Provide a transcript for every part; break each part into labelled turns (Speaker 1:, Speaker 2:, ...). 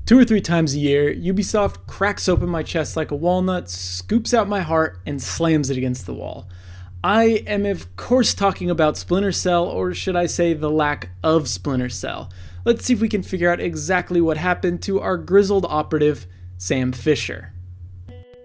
Speaker 1: 2 or 3 times a year, Ubisoft cracks open my chest like a walnut, scoops out my heart, and slams it against the wall. I am of course talking about Splinter Cell, or should I say the lack of Splinter Cell. Let's see if we can figure out exactly what happened to our grizzled operative, Sam Fisher.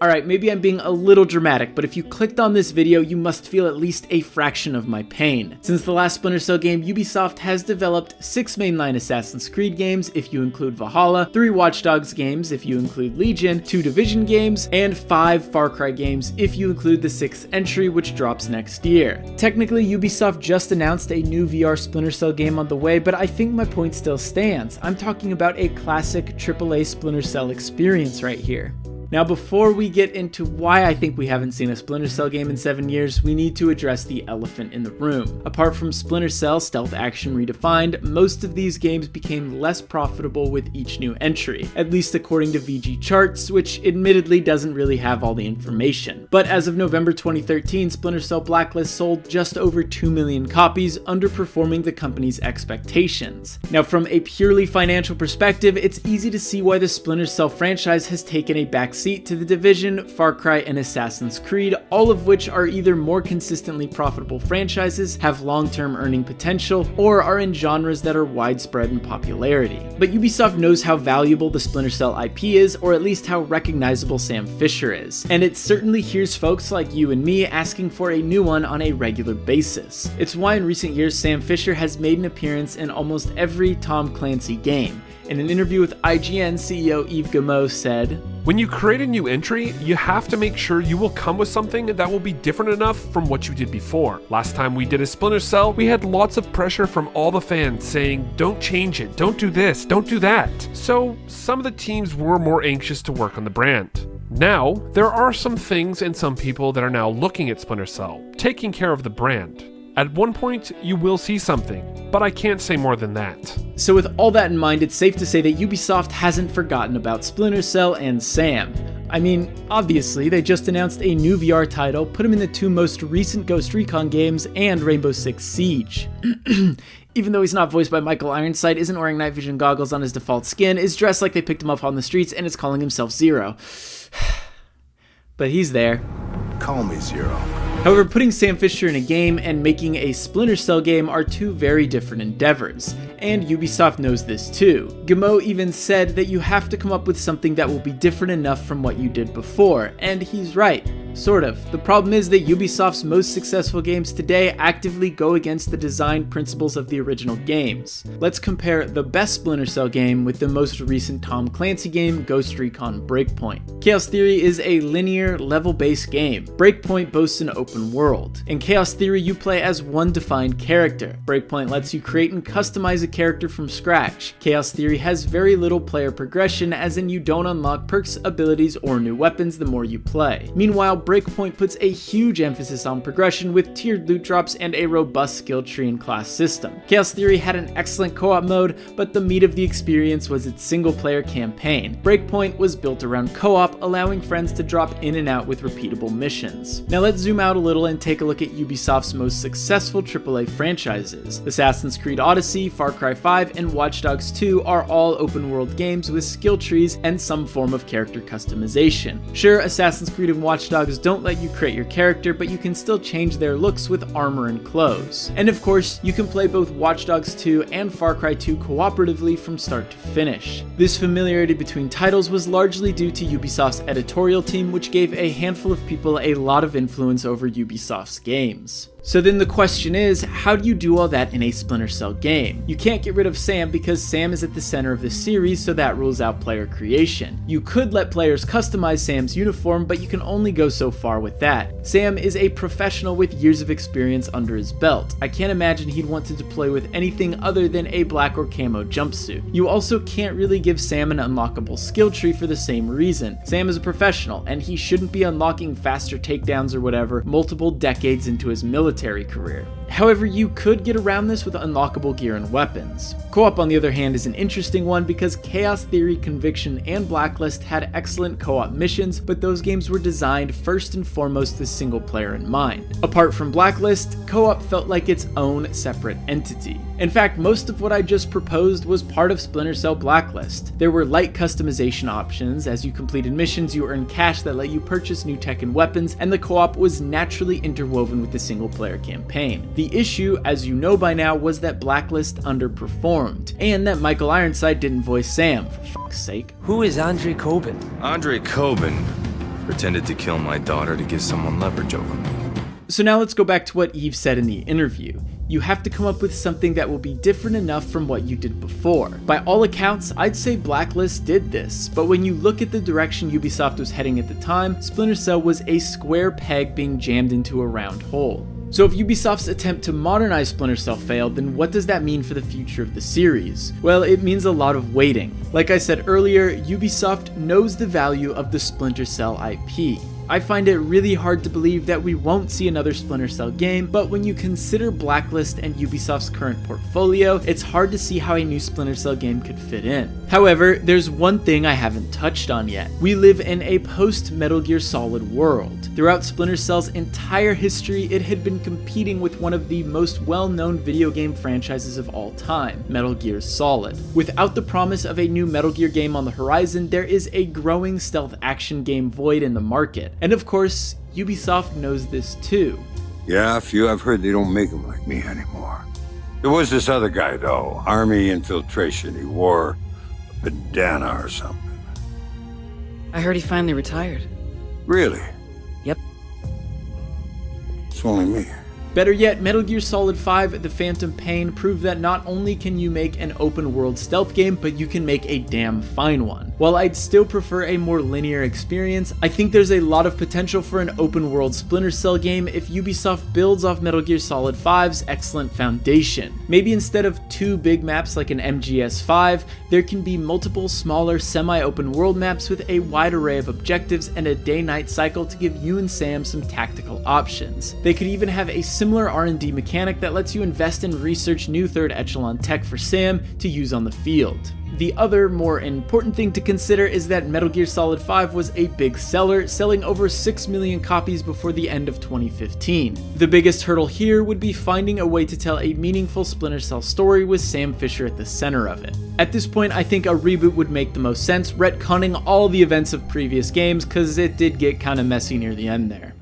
Speaker 1: Alright, maybe I'm being a little dramatic, but if you clicked on this video, you must feel at least a fraction of my pain. Since the last Splinter Cell game, Ubisoft has developed 6 mainline Assassin's Creed games, if you include Valhalla, 3 Watch Dogs games, if you include Legion, 2 Division games, and 5 Far Cry games, if you include the 6th entry, which drops next year. Technically, Ubisoft just announced a new VR Splinter Cell game on the way, but I think my point still stands. I'm talking about a classic AAA Splinter Cell experience right here. Now, before we get into why I think we haven't seen a Splinter Cell game in 7 years, we need to address the elephant in the room. Apart from Splinter Cell Stealth Action Redefined, most of these games became less profitable with each new entry, at least according to VG Charts, which admittedly doesn't really have all the information. But as of November 2013, Splinter Cell Blacklist sold just over 2 million copies, underperforming the company's expectations. Now, from a purely financial perspective, it's easy to see why the Splinter Cell franchise has taken a backseat to The Division, Far Cry, and Assassin's Creed, all of which are either more consistently profitable franchises, have long-term earning potential, or are in genres that are widespread in popularity. But Ubisoft knows how valuable the Splinter Cell IP is, or at least how recognizable Sam Fisher is, and it certainly hears folks like you and me asking for a new one on a regular basis. It's why in recent years Sam Fisher has made an appearance in almost every Tom Clancy game. In an interview with IGN, CEO Yves Guillemot said,
Speaker 2: "When you create a new entry, you have to make sure you will come with something that will be different enough from what you did before. Last time we did a Splinter Cell, we had lots of pressure from all the fans saying, don't change it, don't do this, don't do that. So some of the teams were more anxious to work on the brand. Now, there are some things and some people that are now looking at Splinter Cell, taking care of the brand. At one point, you will see something, but I can't say more than that."
Speaker 1: So with all that in mind, it's safe to say that Ubisoft hasn't forgotten about Splinter Cell and Sam. I mean, obviously, they just announced a new VR title, put him in the 2 most recent Ghost Recon games, and Rainbow Six Siege. Even though he's not voiced by Michael Ironside, isn't wearing night vision goggles on his default skin, is dressed like they picked him up on the streets, and is calling himself Zero. But he's there.
Speaker 3: Call me Zero.
Speaker 1: However, putting Sam Fisher in a game and making a Splinter Cell game are 2 very different endeavors, and Ubisoft knows this too. Guillemot even said that you have to come up with something that will be different enough from what you did before, and he's right. Sort of. The problem is that Ubisoft's most successful games today actively go against the design principles of the original games. Let's compare the best Splinter Cell game with the most recent Tom Clancy game, Ghost Recon Breakpoint. Chaos Theory is a linear, level-based game. Breakpoint boasts an open world. In Chaos Theory, you play as one defined character. Breakpoint lets you create and customize a character from scratch. Chaos Theory has very little player progression, as in you don't unlock perks, abilities, or new weapons the more you play. Meanwhile, Breakpoint puts a huge emphasis on progression with tiered loot drops and a robust skill tree and class system. Chaos Theory had an excellent co-op mode, but the meat of the experience was its single-player campaign. Breakpoint was built around co-op, allowing friends to drop in and out with repeatable missions. Now let's zoom out a little and take a look at Ubisoft's most successful AAA franchises. Assassin's Creed Odyssey, Far Cry 5, and Watch Dogs 2 are all open-world games with skill trees and some form of character customization. Sure, Assassin's Creed and Watch Dogs don't let you create your character, but you can still change their looks with armor and clothes. And of course, you can play both Watch Dogs 2 and Far Cry 2 cooperatively from start to finish. This familiarity between titles was largely due to Ubisoft's editorial team, which gave a handful of people a lot of influence over Ubisoft's games. So then the question is, how do you do all that in a Splinter Cell game? You can't get rid of Sam because Sam is at the center of the series, so that rules out player creation. You could let players customize Sam's uniform, but you can only go so far with that. Sam is a professional with years of experience under his belt. I can't imagine he'd want to deploy with anything other than a black or camo jumpsuit. You also can't really give Sam an unlockable skill tree for the same reason. Sam is a professional, and he shouldn't be unlocking faster takedowns or whatever multiple decades into his military career. However, you could get around this with unlockable gear and weapons. Co-op, on the other hand, is an interesting one because Chaos Theory, Conviction, and Blacklist had excellent co-op missions, but those games were designed first and foremost with single player in mind. Apart from Blacklist, co-op felt like its own separate entity. In fact, most of what I just proposed was part of Splinter Cell Blacklist. There were light customization options. As you completed missions, you earned cash that let you purchase new tech and weapons, and the co-op was naturally interwoven with the single player campaign. The issue, as you know by now, was that Blacklist underperformed, and that Michael Ironside didn't voice Sam, for fuck's sake.
Speaker 3: Who is Andre Coben?
Speaker 4: Andre Coben pretended to kill my daughter to give someone leverage over me.
Speaker 1: So now let's go back to what Eve said in the interview. You have to come up with something that will be different enough from what you did before. By all accounts, I'd say Blacklist did this, but when you look at the direction Ubisoft was heading at the time, Splinter Cell was a square peg being jammed into a round hole. So if Ubisoft's attempt to modernize Splinter Cell failed, then what does that mean for the future of the series? Well, it means a lot of waiting. Like I said earlier, Ubisoft knows the value of the Splinter Cell IP. I find it really hard to believe that we won't see another Splinter Cell game, but when you consider Blacklist and Ubisoft's current portfolio, it's hard to see how a new Splinter Cell game could fit in. However, there's one thing I haven't touched on yet. We live in a post-Metal Gear Solid world. Throughout Splinter Cell's entire history, it had been competing with one of the most well-known video game franchises of all time, Metal Gear Solid. Without the promise of a new Metal Gear game on the horizon, there is a growing stealth action game void in the market. And of course, Ubisoft knows this too.
Speaker 5: Yeah, a few I've heard they don't make them like me anymore. There was this other guy, though. Army infiltration. He wore a bandana or something.
Speaker 6: I heard he finally retired.
Speaker 5: Really?
Speaker 6: Yep.
Speaker 5: It's only me.
Speaker 1: Better yet, Metal Gear Solid 5: The Phantom Pain proved that not only can you make an open-world stealth game, but you can make a damn fine one. While I'd still prefer a more linear experience, I think there's a lot of potential for an open-world Splinter Cell game if Ubisoft builds off Metal Gear Solid 5's excellent foundation. Maybe instead of 2 big maps like an MGS5, there can be multiple smaller semi-open world maps with a wide array of objectives and a day-night cycle to give you and Sam some tactical options. They could even have a similar R&D mechanic that lets you invest and research new third echelon tech for Sam to use on the field. The other, more important thing to consider is that Metal Gear Solid 5 was a big seller, selling over 6 million copies before the end of 2015. The biggest hurdle here would be finding a way to tell a meaningful Splinter Cell story with Sam Fisher at the center of it. At this point, I think a reboot would make the most sense, retconning all the events of previous games, cause it did get kinda messy near the end there.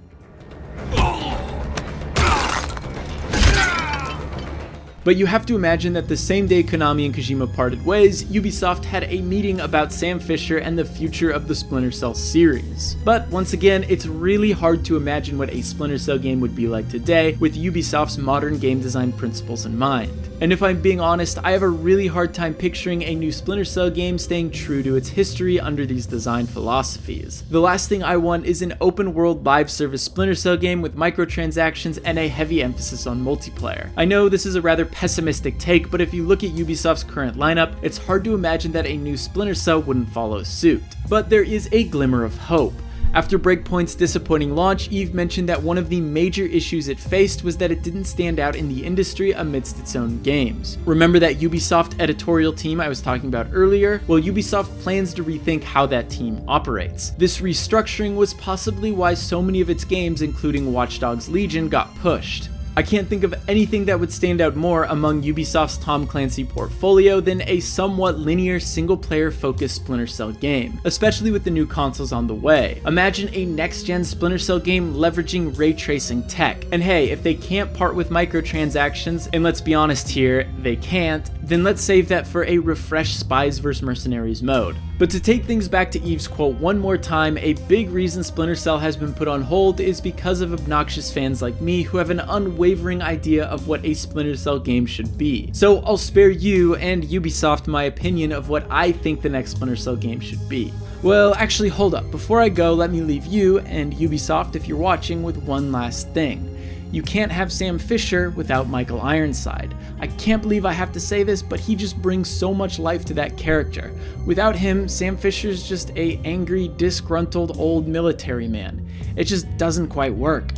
Speaker 1: But you have to imagine that the same day Konami and Kojima parted ways, Ubisoft had a meeting about Sam Fisher and the future of the Splinter Cell series. But once again, it's really hard to imagine what a Splinter Cell game would be like today with Ubisoft's modern game design principles in mind. And if I'm being honest, I have a really hard time picturing a new Splinter Cell game staying true to its history under these design philosophies. The last thing I want is an open-world live service Splinter Cell game with microtransactions and a heavy emphasis on multiplayer. I know this is a rather pessimistic take, but if you look at Ubisoft's current lineup, it's hard to imagine that a new Splinter Cell wouldn't follow suit. But there is a glimmer of hope. After Breakpoint's disappointing launch, Eve mentioned that one of the major issues it faced was that it didn't stand out in the industry amidst its own games. Remember that Ubisoft editorial team I was talking about earlier? Well, Ubisoft plans to rethink how that team operates. This restructuring was possibly why so many of its games, including Watch Dogs Legion, got pushed. I can't think of anything that would stand out more among Ubisoft's Tom Clancy portfolio than a somewhat linear single-player focused Splinter Cell game, especially with the new consoles on the way. Imagine a next-gen Splinter Cell game leveraging ray tracing tech. And hey, if they can't part with microtransactions, and let's be honest here, they can't, then let's save that for a refreshed Spies vs Mercenaries mode. But to take things back to Eve's quote one more time, a big reason Splinter Cell has been put on hold is because of obnoxious fans like me who have an unwavering idea of what a Splinter Cell game should be. So I'll spare you and Ubisoft my opinion of what I think the next Splinter Cell game should be. Well, actually hold up, before I go, let me leave you and Ubisoft, if you're watching, with one last thing. You can't have Sam Fisher without Michael Ironside. I can't believe I have to say this, but he just brings so much life to that character. Without him, Sam Fisher's just a angry, disgruntled old military man. It just doesn't quite work.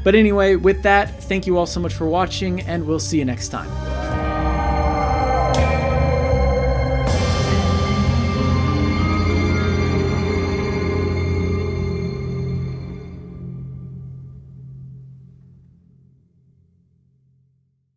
Speaker 1: But anyway, with that, thank you all so much for watching, and we'll see you next time.